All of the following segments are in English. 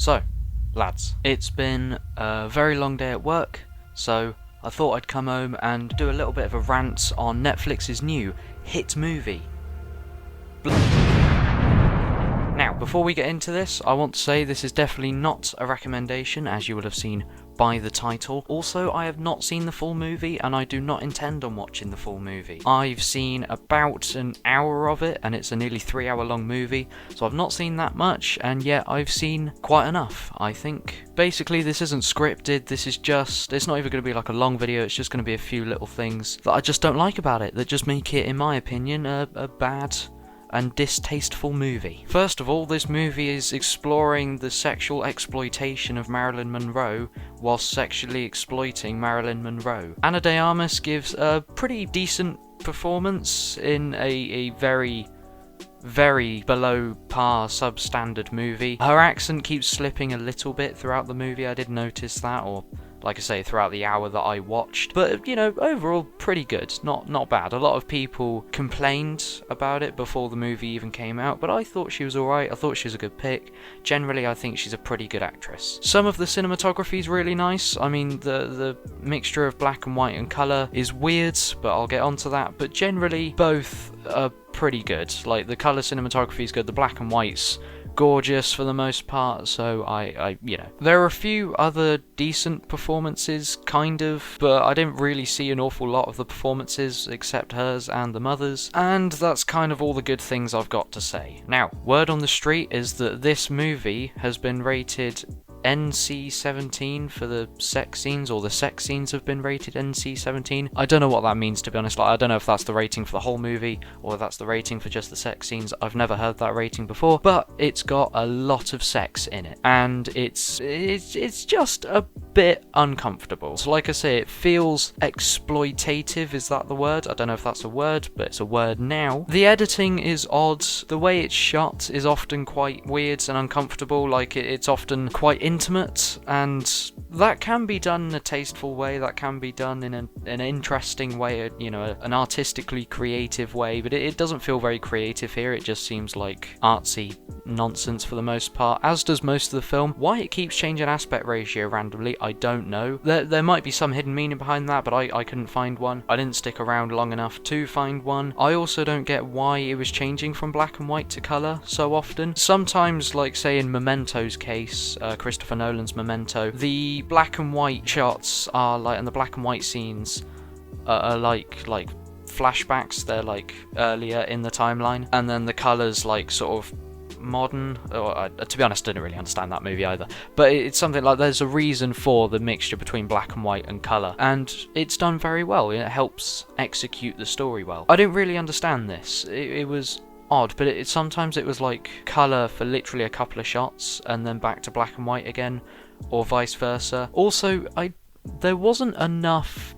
So, lads, it's been a very long day at work, so I thought I'd come home and do a little bit of a rant on Netflix's new hit movie. Now, before we get into this, I want to say this is definitely not a recommendation, as you will have seen by the title. Also, I have not seen the full movie, and I do not intend on watching the full movie. I've seen about an hour of it, and it's a nearly 3-hour long movie, so I've not seen that much, and yet I've seen quite enough, I think. Basically, this isn't scripted, this is just, it's not even going to be like a long video, it's just going to be a few little things that I just don't like about it, that just make it, in my opinion, a bad and distasteful movie. First of all, this movie is exploring the sexual exploitation of Marilyn Monroe whilst sexually exploiting Marilyn Monroe. Ana de Armas gives a pretty decent performance in a very below par substandard movie. Her accent keeps slipping a little bit throughout the movie, I did notice that, or like I say, throughout the hour that I watched. But, you know, overall, pretty good. Not bad. A lot of people complained about it before the movie even came out, but I thought she was alright. I thought she was a good pick. Generally, I think she's a pretty good actress. Some of the cinematography is really nice. I mean, the mixture of black and white and colour is weird, but I'll get onto that. But generally, both are pretty good. Like, the colour cinematography is good. The black and white's gorgeous for the most part, so I you know. There are a few other decent performances, kind of, but I didn't really see an awful lot of the performances except hers and the mother's, and that's kind of all the good things I've got to say. Now, word on the street is that this movie has been rated NC-17 for the sex scenes, or the sex scenes have been rated NC-17. I don't know what that means, to be honest. Like, I don't know if that's the rating for the whole movie or if that's the rating for just the sex scenes. I've never heard that rating before, but it's got a lot of sex in it, and it's just a bit uncomfortable. So like I say, it feels exploitative. Is that the word? I don't know if that's a word, but it's a word now. The editing is odd. The way it's shot is often quite weird and uncomfortable. Like, it's often quite intimate, and that can be done in a tasteful way, that can be done in an interesting way, you know, an artistically creative way, but it doesn't feel very creative here. It just seems like artsy nonsense for the most part, as does most of the film. Why it keeps changing aspect ratio randomly, I don't know. There might be some hidden meaning behind that, but I couldn't find one. I didn't stick around long enough to find one. I also don't get why it was changing from black and white to colour so often. Sometimes, like say in Memento's case, Christopher Nolan's Memento, the black and white shots are like, and the black and white scenes are like flashbacks. They're like earlier in the timeline, and then the colours like sort of modern, or to be honest, I didn't really understand that movie either, but it's something like there's a reason for the mixture between black and white and colour, and it's done very well. It helps execute the story well. I didn't really understand this. It was odd, but sometimes it was like colour for literally a couple of shots and then back to black and white again, or vice versa. Also, there wasn't enough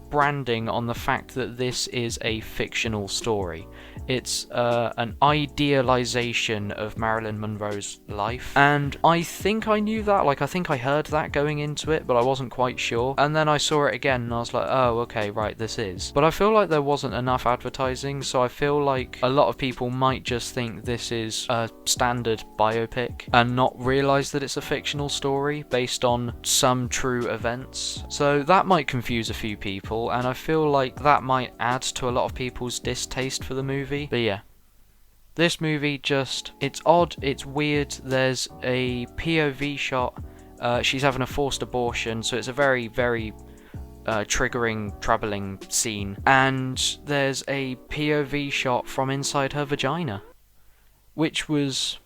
branding on the fact that this is a fictional story. It's an idealization of Marilyn Monroe's life, and I think I knew that, like I think I heard that going into it, but I wasn't quite sure, and then I saw it again and I was like, oh okay, right, this is. But I feel like there wasn't enough advertising, so I feel like a lot of people might just think this is a standard biopic and not realise that it's a fictional story based on some true events. So that might confuse a few people, and I feel like that might add to a lot of people's distaste for the movie. But yeah, this movie just, it's odd, it's weird. There's a POV shot. She's having a forced abortion, so it's a very triggering, troubling scene, and there's a POV shot from inside her vagina, which was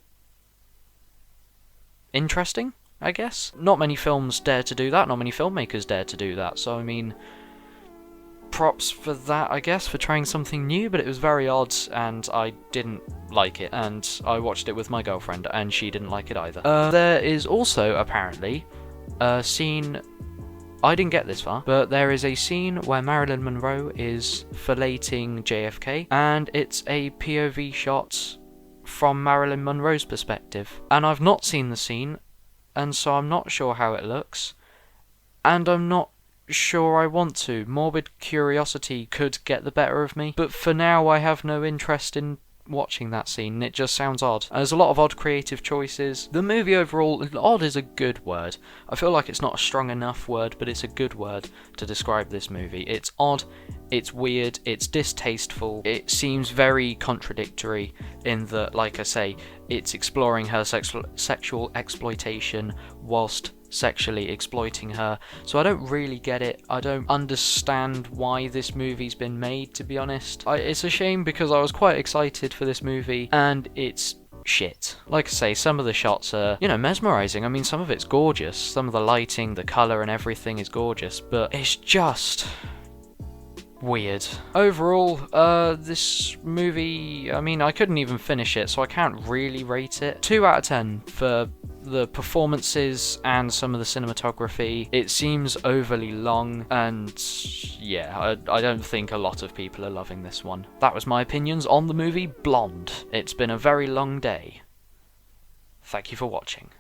interesting, I guess. Not many films dare to do that, not many filmmakers dare to do that, so I mean, props for that, I guess, for trying something new, but it was very odd and I didn't like it, and I watched it with my girlfriend and she didn't like it either. There is also apparently a scene, I didn't get this far, but there is a scene where Marilyn Monroe is filleting JFK, and it's a POV shot from Marilyn Monroe's perspective, and I've not seen the scene, and so I'm not sure how it looks, and I'm not sure I want to. Morbid curiosity could get the better of me, but for now I have no interest in watching that scene, and it just sounds odd. There's a lot of odd creative choices. The movie overall, odd is a good word. I feel like it's not a strong enough word, but it's a good word to describe this movie. It's odd, it's weird, it's distasteful, it seems very contradictory in that, like I say, it's exploring her sexual exploitation whilst sexually exploiting her. So I don't really get it. I don't understand why this movie's been made, to be honest. It's a shame because I was quite excited for this movie, and it's shit. Like I say, some of the shots are, mesmerizing. I mean, some of it's gorgeous. Some of the lighting, the color and everything is gorgeous, but it's just weird. Overall, this movie, I mean, I couldn't even finish it, so I can't really rate it. 2 out of 10 for the performances and some of the cinematography. It seems overly long, and yeah, I don't think a lot of people are loving this one. That was my opinions on the movie Blonde. It's been a very long day. Thank you for watching.